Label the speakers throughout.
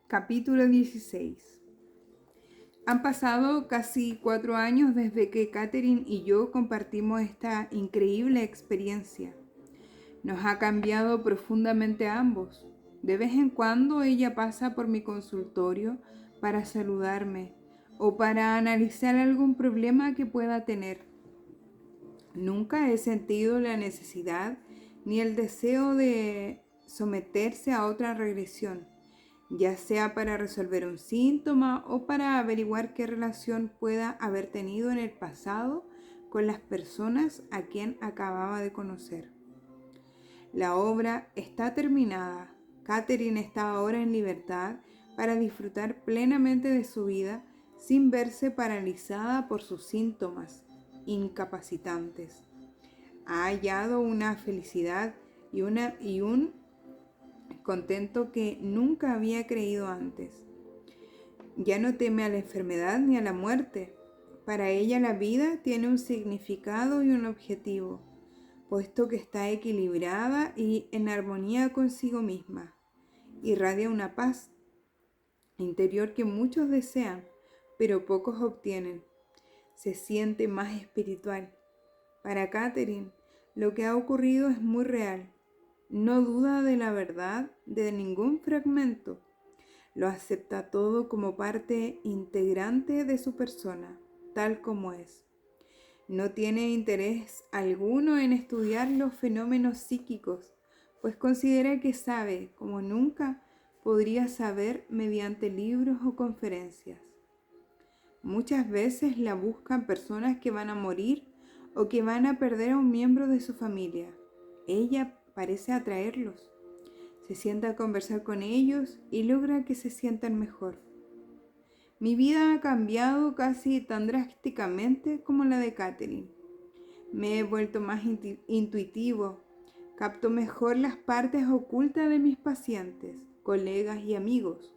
Speaker 1: Capítulo 16. Han pasado casi 4 años desde que Catherine y yo compartimos esta increíble experiencia. Nos ha cambiado profundamente a ambos. De vez en cuando ella pasa por mi consultorio para saludarme o para analizar algún problema que pueda tener. Nunca he sentido la necesidad ni el deseo de someterse a otra regresión, ya sea para resolver un síntoma o para averiguar qué relación pueda haber tenido en el pasado con las personas a quien acababa de conocer. La obra está terminada. Catherine está ahora en libertad para disfrutar plenamente de su vida sin verse paralizada por sus síntomas incapacitantes. Ha hallado una felicidad y un contento que nunca había creído antes. Ya no teme a la enfermedad ni a la muerte. Para ella la vida tiene un significado y un objetivo, puesto que está equilibrada y en armonía consigo misma. Irradia una paz interior que muchos desean, pero pocos obtienen. Se siente más espiritual. Para Catherine, lo que ha ocurrido es muy real. No duda de la verdad de ningún fragmento. Lo acepta todo como parte integrante de su persona, tal como es. No tiene interés alguno en estudiar los fenómenos psíquicos, pues considera que sabe, como nunca podría saber mediante libros o conferencias. Muchas veces la buscan personas que van a morir o que van a perder a un miembro de su familia. Ella parece atraerlos. Se sienta a conversar con ellos y logra que se sientan mejor. Mi vida ha cambiado casi tan drásticamente como la de Catherine. Me he vuelto más intuitivo. Capto mejor las partes ocultas de mis pacientes, colegas y amigos.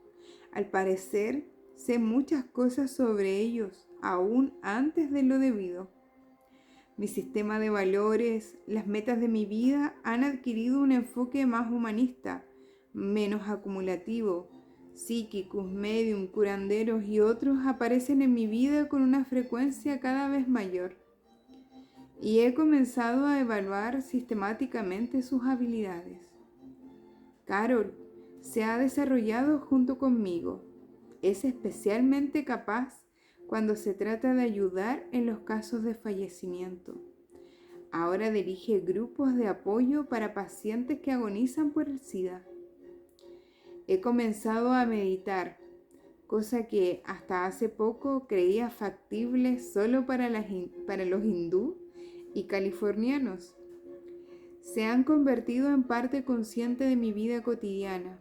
Speaker 1: Al parecer, sé muchas cosas sobre ellos, aún antes de lo debido. Mi sistema de valores, las metas de mi vida han adquirido un enfoque más humanista, menos acumulativo. Psíquicos, medium, curanderos y otros aparecen en mi vida con una frecuencia cada vez mayor. Y he comenzado a evaluar sistemáticamente sus habilidades. Carol se ha desarrollado junto conmigo. Es especialmente capaz cuando se trata de ayudar en los casos de fallecimiento. Ahora dirige grupos de apoyo para pacientes que agonizan por el SIDA. He comenzado a meditar, cosa que hasta hace poco creía factible solo para los hindú y californianos. Se han convertido en parte consciente de mi vida cotidiana,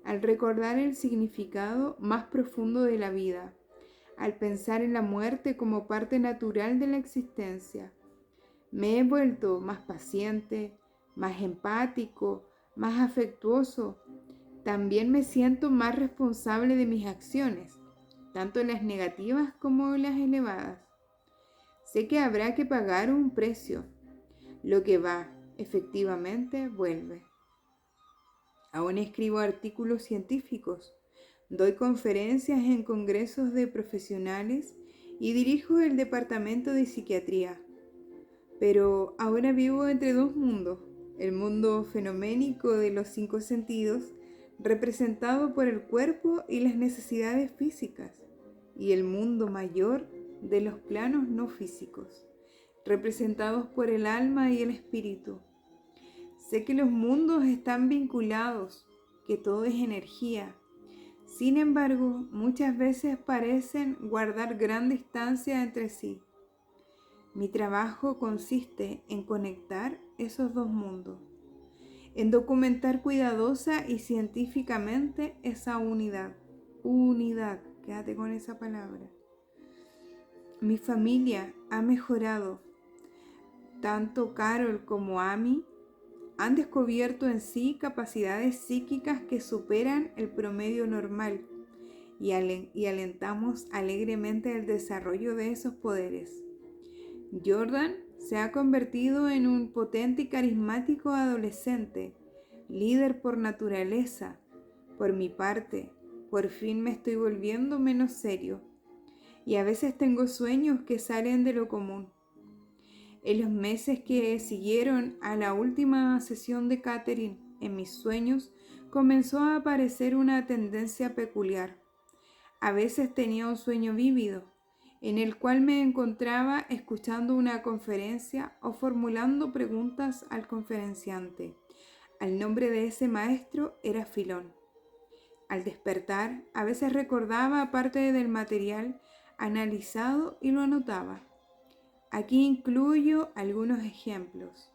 Speaker 1: al recordar el significado más profundo de la vida, al pensar en la muerte como parte natural de la existencia. Me he vuelto más paciente, más empático, más afectuoso. También me siento más responsable de mis acciones, tanto las negativas como las elevadas. Sé que habrá que pagar un precio. Lo que va, efectivamente, vuelve. Aún escribo artículos científicos, doy conferencias en congresos de profesionales y dirijo el departamento de psiquiatría. Pero ahora vivo entre dos mundos, el mundo fenoménico de los 5 sentidos, representado por el cuerpo y las necesidades físicas, y el mundo mayor de los planos no físicos, representados por el alma y el espíritu. Sé que los mundos están vinculados, que todo es energía. Sin embargo, muchas veces parecen guardar gran distancia entre sí. Mi trabajo consiste en conectar esos dos mundos, en documentar cuidadosa y científicamente esa unidad. Unidad, quédate con esa palabra. Mi familia ha mejorado. Tanto Carol como Amy han descubierto en sí capacidades psíquicas que superan el promedio normal y alentamos alegremente el desarrollo de esos poderes. Jordan se ha convertido en un potente y carismático adolescente, líder por naturaleza. Por mi parte, Por fin me estoy volviendo menos serio y a veces tengo sueños que salen de lo común. En los meses que siguieron a la última sesión de Catherine, en mis sueños comenzó a aparecer una tendencia peculiar. A veces tenía un sueño vívido, en el cual me encontraba escuchando una conferencia o formulando preguntas al conferenciante. El nombre de ese maestro era Filón. Al despertar, a veces recordaba parte del material analizado y lo anotaba. Aquí incluyo algunos ejemplos.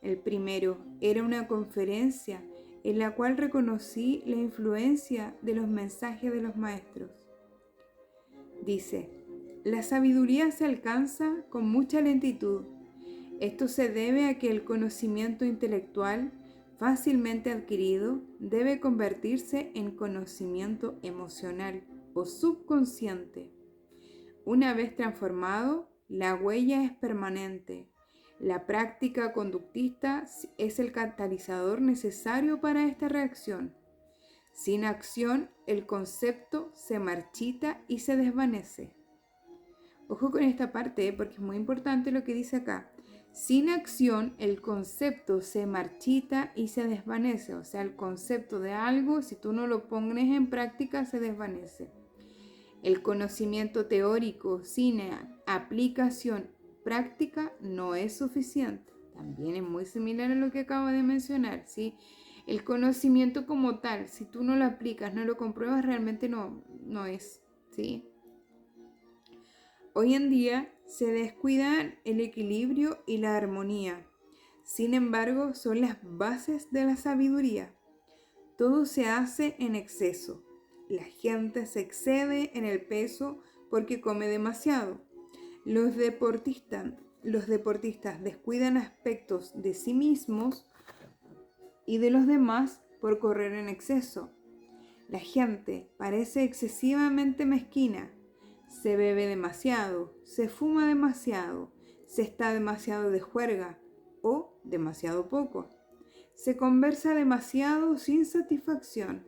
Speaker 1: El primero era una conferencia en la cual reconocí la influencia de los mensajes de los maestros. Dice, la sabiduría se alcanza con mucha lentitud. Esto se debe a que el conocimiento intelectual fácilmente adquirido debe convertirse en conocimiento emocional o subconsciente. Una vez transformado, la huella es permanente. La práctica conductista es el catalizador necesario para esta reacción. Sin acción, el concepto se marchita y se desvanece. Ojo con esta parte, porque es muy importante lo que dice acá. Sin acción, el concepto se marchita y se desvanece. O sea, el concepto de algo, si tú no lo pones en práctica, se desvanece. El conocimiento teórico sin aplicación práctica no es suficiente. También es muy similar a lo que acabo de mencionar, ¿sí? El conocimiento como tal, si tú no lo aplicas, no lo compruebas, realmente no es, ¿sí? Hoy en día se descuidan el equilibrio y la armonía. Sin embargo, son las bases de la sabiduría. Todo se hace en exceso. La gente se excede en el peso porque come demasiado. Los deportistas descuidan aspectos de sí mismos y de los demás por correr en exceso. La gente parece excesivamente mezquina. Se bebe demasiado, se fuma demasiado, se está demasiado de juerga o demasiado poco. Se conversa demasiado sin satisfacción.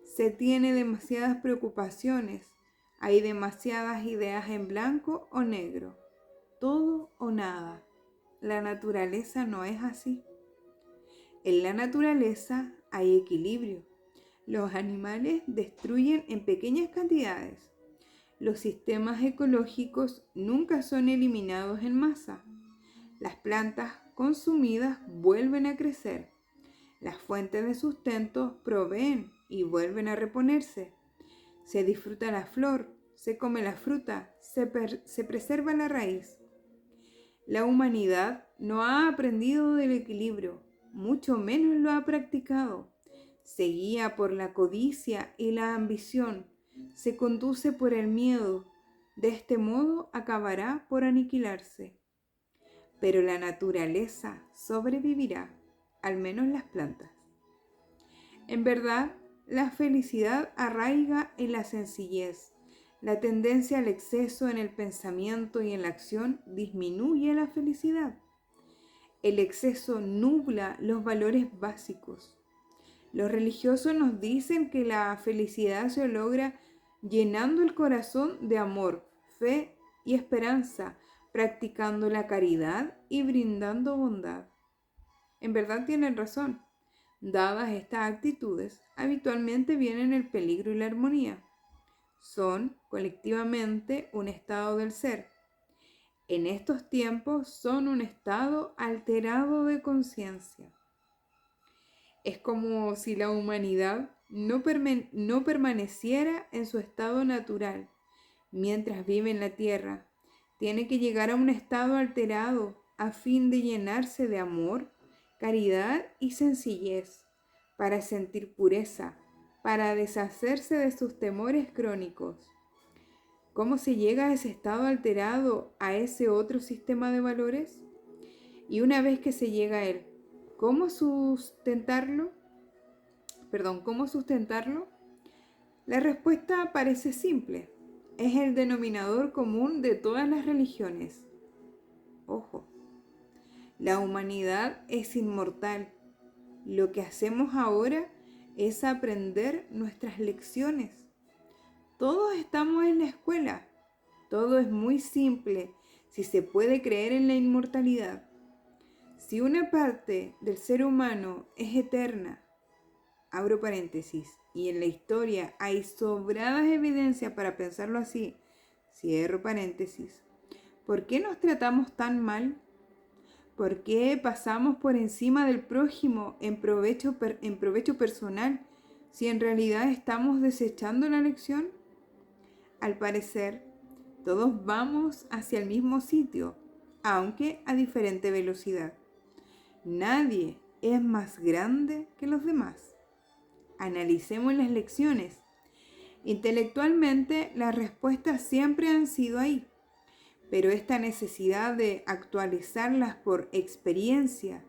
Speaker 1: Se tiene demasiadas preocupaciones. Hay demasiadas ideas en blanco o negro. Todo o nada. La naturaleza no es así. En la naturaleza hay equilibrio. Los animales destruyen en pequeñas cantidades. Los sistemas ecológicos nunca son eliminados en masa. Las plantas consumidas vuelven a crecer. Las fuentes de sustento proveen y vuelven a reponerse. Se disfruta la flor, se come la fruta, se preserva la raíz. La humanidad no ha aprendido del equilibrio, mucho menos lo ha practicado. Se guía por la codicia y la ambición, se conduce por el miedo. De este modo acabará por aniquilarse. Pero la naturaleza sobrevivirá, al menos las plantas. En verdad, la felicidad arraiga en la sencillez. La tendencia al exceso en el pensamiento y en la acción disminuye la felicidad. El exceso nubla los valores básicos. Los religiosos nos dicen que la felicidad se logra llenando el corazón de amor, fe y esperanza, practicando la caridad y brindando bondad. En verdad tienen razón. Dadas estas actitudes, habitualmente vienen el peligro y la armonía. Son, colectivamente, un estado del ser. En estos tiempos son un estado alterado de conciencia. Es como si la humanidad no permaneciera en su estado natural mientras vive en la tierra. Tiene que llegar a un estado alterado a fin de llenarse de amor, caridad y sencillez, para sentir pureza, para deshacerse de sus temores crónicos. ¿Cómo se llega a ese estado alterado, a ese otro sistema de valores? Y una vez que se llega a él, ¿cómo sustentarlo? ¿Cómo sustentarlo? La respuesta parece simple. Es el denominador común de todas las religiones. Ojo, la humanidad es inmortal. Lo que hacemos ahora es aprender nuestras lecciones. Todos estamos en la escuela. Todo es muy simple si se puede creer en la inmortalidad. Si una parte del ser humano es eterna, abro paréntesis, y en la historia hay sobradas evidencias para pensarlo así, cierro paréntesis, ¿por qué nos tratamos tan mal? ¿Por qué pasamos por encima del prójimo en provecho personal si en realidad estamos desechando la lección? Al parecer, todos vamos hacia el mismo sitio, aunque a diferente velocidad. Nadie es más grande que los demás. Analicemos las lecciones. Intelectualmente, las respuestas siempre han sido ahí, pero esta necesidad de actualizarlas por experiencia,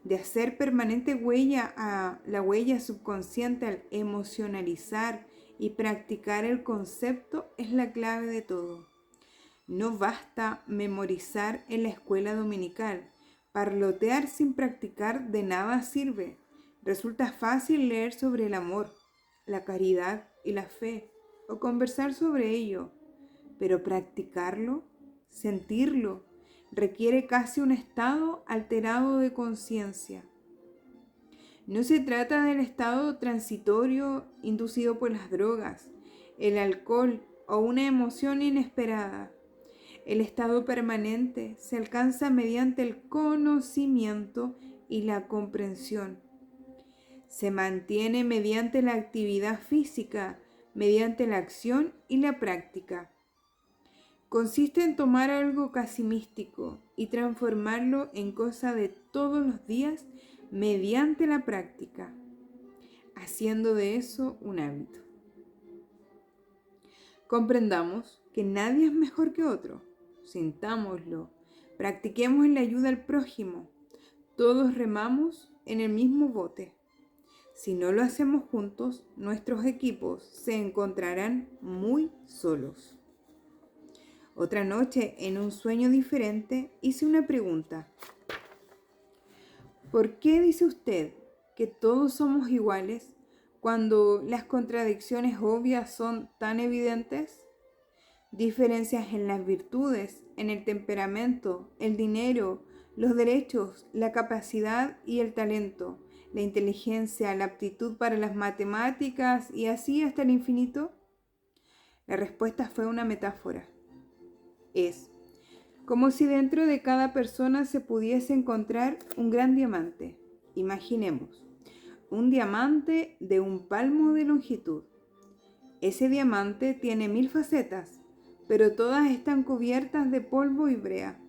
Speaker 1: de hacer permanente huella a la huella subconsciente al emocionalizar y practicar el concepto es la clave de todo. No basta memorizar en la escuela dominical. Parlotear sin practicar de nada sirve. Resulta fácil leer sobre el amor, la caridad y la fe, o conversar sobre ello, pero practicarlo, sentirlo, requiere casi un estado alterado de conciencia. No se trata del estado transitorio inducido por las drogas, el alcohol o una emoción inesperada. El estado permanente se alcanza mediante el conocimiento y la comprensión. Se mantiene mediante la actividad física, mediante la acción y la práctica. Consiste en tomar algo casi místico y transformarlo en cosa de todos los días mediante la práctica, haciendo de eso un hábito. Comprendamos que nadie es mejor que otro. Sintámoslo, practiquemos en la ayuda al prójimo. Todos remamos en el mismo bote. Si no lo hacemos juntos, nuestros equipos se encontrarán muy solos. Otra noche, en un sueño diferente, hice una pregunta. ¿Por qué dice usted que todos somos iguales cuando las contradicciones obvias son tan evidentes? Diferencias en las virtudes, en el temperamento, el dinero, los derechos, la capacidad y el talento, la inteligencia, la aptitud para las matemáticas y así hasta el infinito. La respuesta fue una metáfora. Es como si dentro de cada persona se pudiese encontrar un gran diamante. Imaginemos, un diamante de un palmo de longitud. Ese diamante tiene 1000 facetas, pero todas están cubiertas de polvo y brea.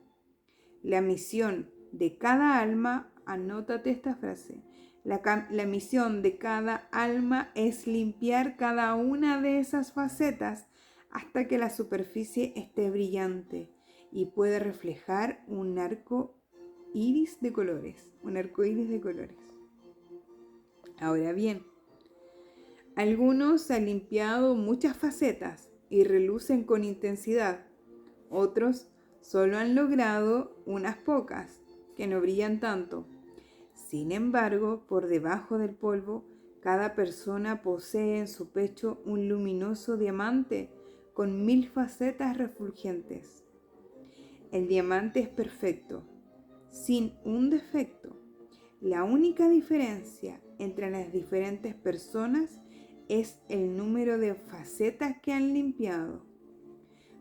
Speaker 1: La misión de cada alma, anótate esta frase, la misión de cada alma es limpiar cada una de esas facetas hasta que la superficie esté brillante y puede reflejar un arco iris de colores, Ahora bien, algunos han limpiado muchas facetas y relucen con intensidad. Otros solo han logrado unas pocas, que no brillan tanto. Sin embargo, por debajo del polvo, cada persona posee en su pecho un luminoso diamante con 1000 facetas refulgentes. El diamante es perfecto, sin un defecto. La única diferencia entre las diferentes personas es el número de facetas que han limpiado.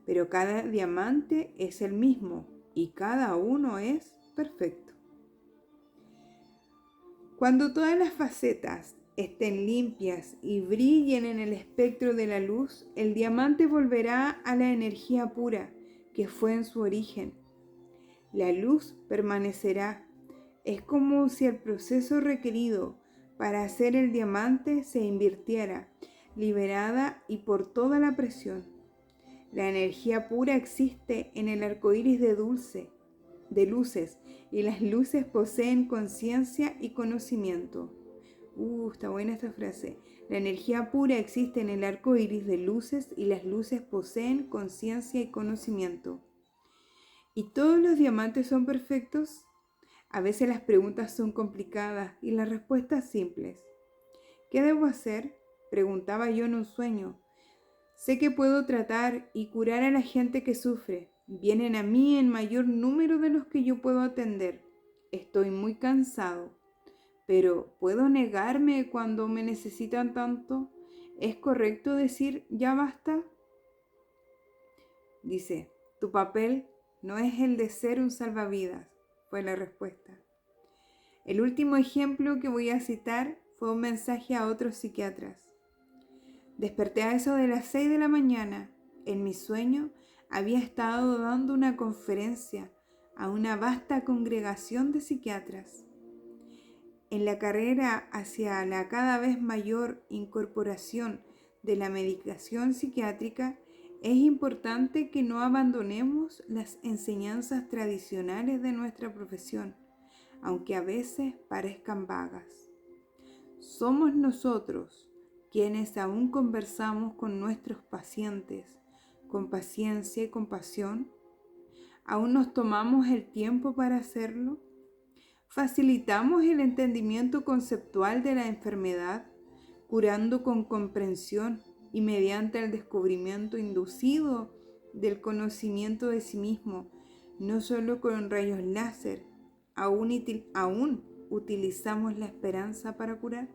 Speaker 1: Pero cada diamante es el mismo y cada uno es perfecto. Cuando todas las facetas estén limpias y brillen en el espectro de la luz, el diamante volverá a la energía pura que fue en su origen. La luz permanecerá. Es como si el proceso requerido para hacer el diamante se invirtiera, liberada y por toda la presión. La energía pura existe en el arco iris de luces, y las luces poseen conciencia y conocimiento. Está buena esta frase. La energía pura existe en el arco iris de luces y las luces poseen conciencia y conocimiento. ¿Y todos los diamantes son perfectos? A veces las preguntas son complicadas y las respuestas simples. ¿Qué debo hacer?, preguntaba yo en un sueño. Sé que puedo tratar y curar a la gente que sufre. Vienen a mí en mayor número de los que yo puedo atender. Estoy muy cansado, pero ¿puedo negarme cuando me necesitan tanto? ¿Es correcto decir ya basta? Dice, tu papel no es el de ser un salvavidas, fue la respuesta. El último ejemplo que voy a citar fue un mensaje a otros psiquiatras. Desperté a eso de las 6 de la mañana. En mi sueño había estado dando una conferencia a una vasta congregación de psiquiatras. En la carrera hacia la cada vez mayor incorporación de la medicación psiquiátrica, es importante que no abandonemos las enseñanzas tradicionales de nuestra profesión, aunque a veces parezcan vagas. Somos nosotros quienes aún conversamos con nuestros pacientes con paciencia y compasión. ¿Aún nos tomamos el tiempo para hacerlo? ¿Facilitamos el entendimiento conceptual de la enfermedad, curando con comprensión y mediante el descubrimiento inducido del conocimiento de sí mismo, no solo con rayos láser? ¿Aún utilizamos la esperanza para curar?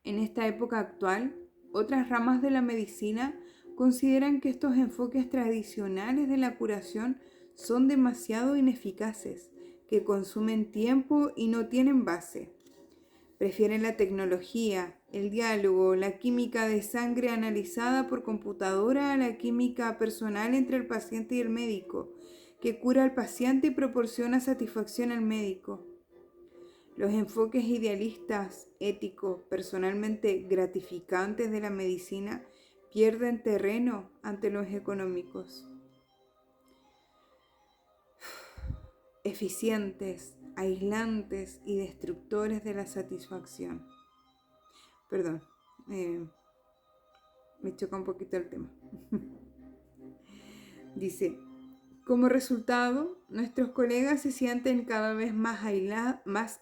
Speaker 1: En esta época actual, otras ramas de la medicina consideran que estos enfoques tradicionales de la curación son demasiado ineficaces, que consumen tiempo y no tienen base. Prefieren la tecnología, el diálogo, la química de sangre analizada por computadora a la química personal entre el paciente y el médico, que cura al paciente y proporciona satisfacción al médico. Los enfoques idealistas, éticos, personalmente gratificantes de la medicina pierden terreno ante los económicos. Eficientes, aislantes y destructores de la satisfacción. Perdón, me choca un poquito el tema. Dice, como resultado, nuestros colegas se sienten cada vez más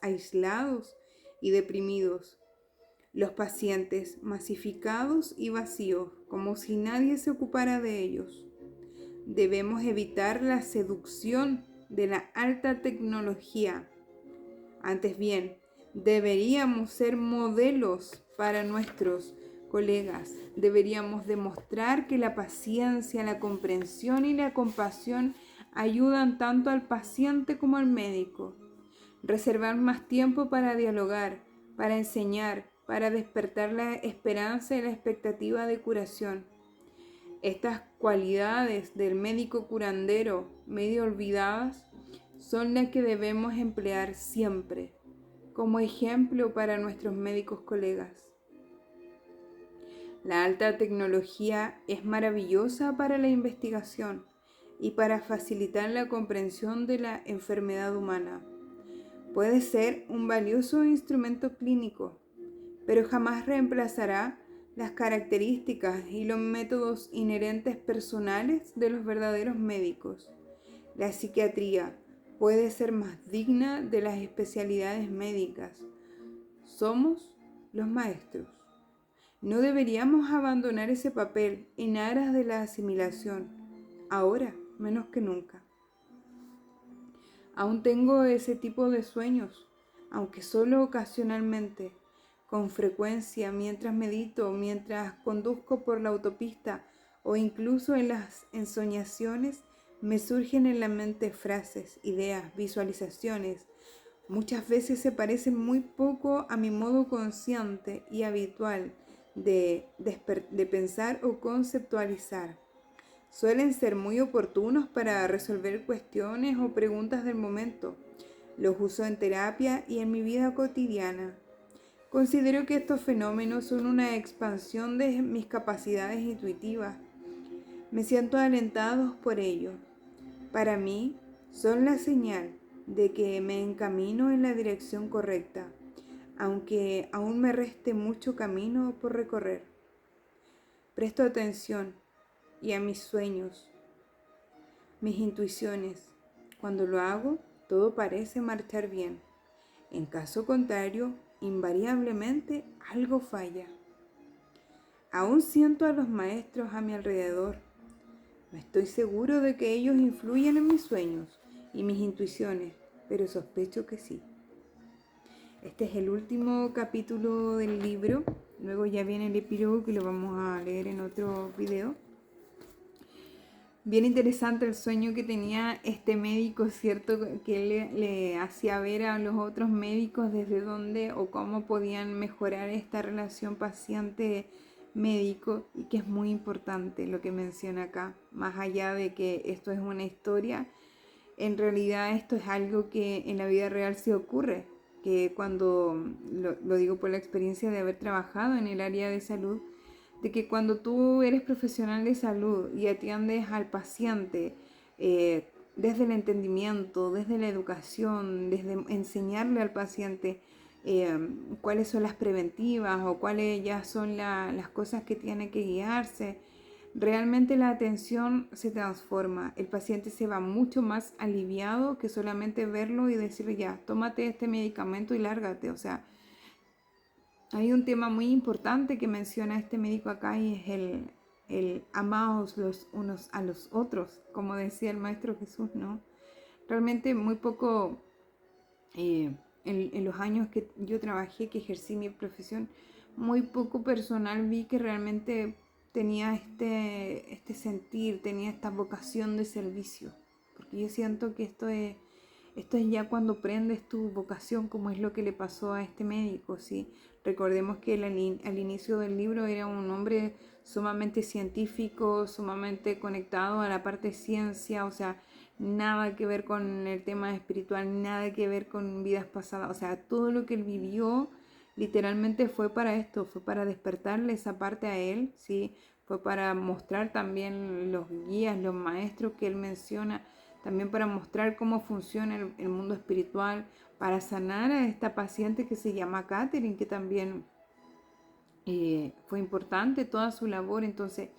Speaker 1: aislados y deprimidos. Los pacientes masificados y vacíos, como si nadie se ocupara de ellos. Debemos evitar la seducción de la alta tecnología. Antes bien, deberíamos ser modelos para nuestros colegas. Deberíamos demostrar que la paciencia, la comprensión y la compasión ayudan tanto al paciente como al médico. Reservar más tiempo para dialogar, para enseñar, para despertar la esperanza y la expectativa de curación. Estas cualidades del médico curandero, medio olvidadas, son las que debemos emplear siempre como ejemplo para nuestros médicos colegas. La alta tecnología es maravillosa para la investigación y para facilitar la comprensión de la enfermedad humana. Puede ser un valioso instrumento clínico, pero jamás reemplazará las características y los métodos inherentes personales de los verdaderos médicos. La psiquiatría puede ser más digna de las especialidades médicas. Somos los maestros. No deberíamos abandonar ese papel en aras de la asimilación, ahora menos que nunca. Aún tengo ese tipo de sueños, aunque solo ocasionalmente, con frecuencia mientras medito, mientras conduzco por la autopista o incluso en las ensoñaciones, me surgen en la mente frases, ideas, visualizaciones. Muchas veces se parecen muy poco a mi modo consciente y habitual de pensar o conceptualizar. Suelen ser muy oportunos para resolver cuestiones o preguntas del momento. Los uso en terapia y en mi vida cotidiana. Considero que estos fenómenos son una expansión de mis capacidades intuitivas. Me siento alentados por ello. Para mí, son la señal de que me encamino en la dirección correcta, aunque aún me reste mucho camino por recorrer. Presto atención y a mis sueños, mis intuiciones. Cuando lo hago, todo parece marchar bien. En caso contrario, invariablemente algo falla. Aún siento a los maestros a mi alrededor. No estoy seguro de que ellos influyen en mis sueños y mis intuiciones, pero sospecho que sí. Este es el último capítulo del libro. Luego ya viene el epílogo que lo vamos a leer en otro video. Bien interesante el sueño que tenía este médico, ¿cierto? Que él le hacía ver a los otros médicos desde dónde o cómo podían mejorar esta relación paciente-médico, y que es muy importante lo que menciona acá. Más allá de que esto es una historia, en realidad esto es algo que en la vida real sí ocurre, que cuando, lo digo por la experiencia de haber trabajado en el área de salud, de que cuando tú eres profesional de salud y atiendes al paciente desde el entendimiento, desde la educación, desde enseñarle al paciente cuáles son las preventivas o cuáles ya son las cosas que tiene que guiarse, realmente la atención se transforma. El paciente se va mucho más aliviado que solamente verlo y decirle ya, tómate este medicamento y lárgate. O sea, hay un tema muy importante que menciona este médico acá, y es el amaos los unos a los otros, como decía el Maestro Jesús, ¿no? Realmente muy poco, en los años que yo trabajé, que ejercí mi profesión, muy poco personal vi que realmente tenía este sentir, tenía esta vocación de servicio, porque yo siento que esto es ya cuando prendes tu vocación, como es lo que le pasó a este médico, ¿sí? Recordemos que al inicio del libro era un hombre sumamente científico, sumamente conectado a la parte de ciencia, o sea, nada que ver con el tema espiritual, nada que ver con vidas pasadas, o sea, todo lo que él vivió literalmente fue para esto, fue para despertarle esa parte a él, ¿sí? Fue para mostrar también los guías, los maestros que él menciona, también para mostrar cómo funciona el mundo espiritual, para sanar a esta paciente que se llama Catherine, que también fue importante toda su labor. Entonces,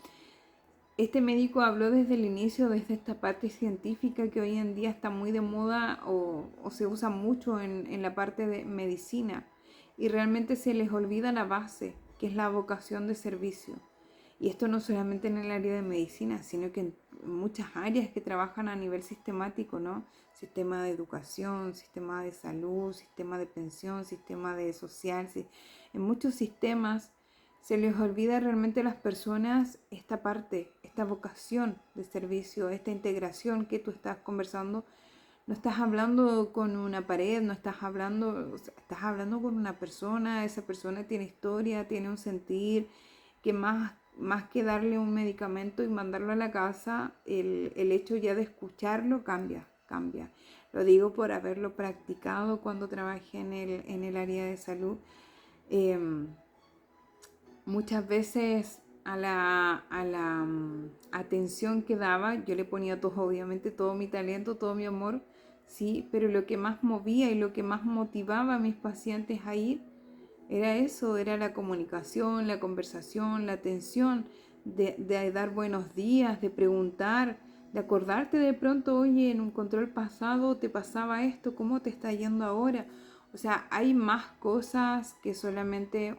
Speaker 1: este médico habló desde el inicio, desde esta parte científica que hoy en día está muy de moda o se usa mucho en la parte de medicina, y realmente se les olvida la base, que es la vocación de servicio. Y esto no solamente en el área de medicina, sino que en muchas áreas que trabajan a nivel sistemático, ¿no? Sistema de educación, sistema de salud, sistema de pensión, sistema de social. En muchos sistemas se les olvida realmente a las personas esta parte, esta vocación de servicio, esta integración que tú estás conversando. No estás hablando con una pared, no estás hablando, o sea, estás hablando con una persona. Esa persona tiene historia, tiene un sentir, que más que darle un medicamento y mandarlo a la casa, el hecho ya de escucharlo cambia. Lo digo por haberlo practicado cuando trabajé en el área de salud. Muchas veces a la atención que daba, yo le ponía todo, obviamente todo mi talento, todo mi amor, sí, pero lo que más movía y lo que más motivaba a mis pacientes a ir era eso, era la comunicación, la conversación, la atención, de dar buenos días, de preguntar, de acordarte de pronto, oye, en un control pasado te pasaba esto, ¿cómo te está yendo ahora? O sea, hay más cosas que solamente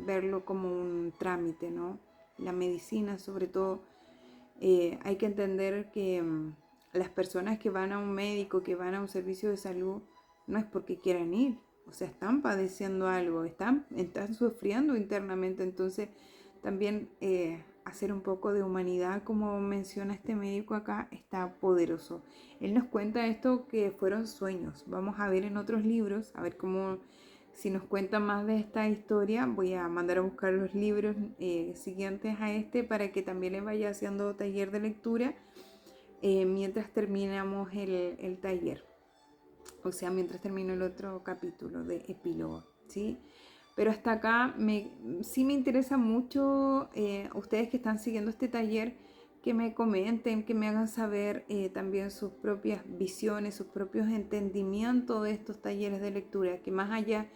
Speaker 1: verlo como un trámite, ¿no? La medicina, sobre todo, hay que entender que las personas que van a un médico, que van a un servicio de salud, no es porque quieran ir, o sea, están padeciendo algo, están sufriendo internamente. Entonces, también hacer un poco de humanidad, como menciona este médico acá, está poderoso. Él nos cuenta esto que fueron sueños. Vamos a ver en otros libros, a ver cómo, si nos cuenta más de esta historia. Voy a mandar a buscar los libros siguientes a este para que también les vaya haciendo taller de lectura mientras terminamos el taller. O sea, mientras termino el otro capítulo de epílogo, ¿sí? Pero hasta acá sí me interesa mucho ustedes que están siguiendo este taller, que me comenten, que me hagan saber también sus propias visiones, sus propios entendimientos de estos talleres de lectura, que más allá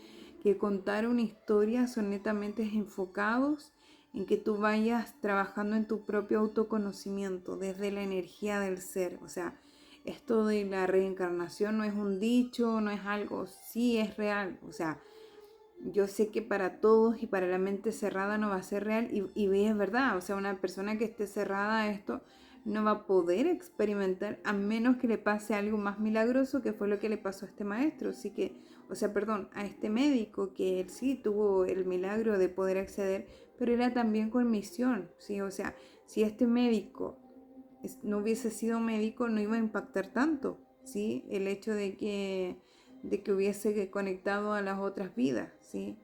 Speaker 1: que contar una historia, son netamente enfocados en que tú vayas trabajando en tu propio autoconocimiento desde la energía del ser. O sea, esto de la reencarnación no es un dicho, no es algo, sí es real. O sea, yo sé que para todos y para la mente cerrada no va a ser real y es verdad, o sea, una persona que esté cerrada a esto no va a poder experimentar a menos que le pase algo más milagroso, que fue lo que le pasó a este maestro, así que, o sea, perdón, a este médico, que él sí tuvo el milagro de poder acceder, pero era también con misión, ¿sí? O sea, si este médico no hubiese sido médico, no iba a impactar tanto, ¿sí? El hecho de que hubiese conectado a las otras vidas, ¿sí?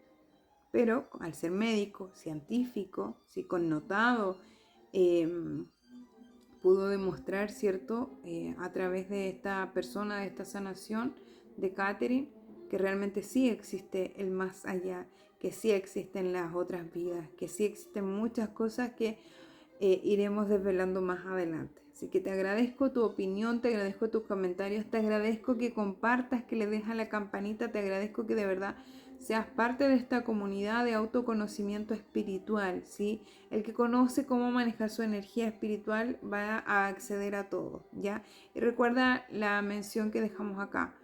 Speaker 1: Pero al ser médico, científico, ¿sí? Connotado, eh, pudo demostrar, ¿cierto? A través de esta persona, de esta sanación de Catherine, que realmente sí existe el más allá, que sí existen las otras vidas, que sí existen muchas cosas que iremos desvelando más adelante. Así que te agradezco tu opinión, te agradezco tus comentarios, te agradezco que compartas, que le dejas la campanita, te agradezco que de verdad seas parte de esta comunidad de autoconocimiento espiritual, ¿sí? El que conoce cómo manejar su energía espiritual va a acceder a todo, ¿ya? Y recuerda la mención que dejamos acá.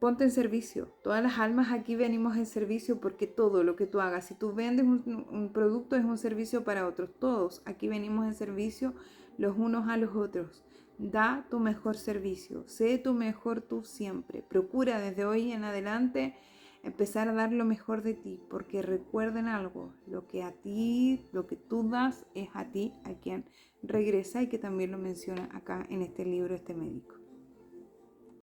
Speaker 1: Ponte en servicio. Todas las almas aquí venimos en servicio porque todo lo que tú hagas, si tú vendes un producto, es un servicio para otros. Todos aquí venimos en servicio los unos a los otros. Da tu mejor servicio. Sé tu mejor tú siempre. Procura desde hoy en adelante empezar a dar lo mejor de ti, porque recuerden algo, lo que tú das es a ti a quien regresa, y que también lo menciona acá en este libro este médico.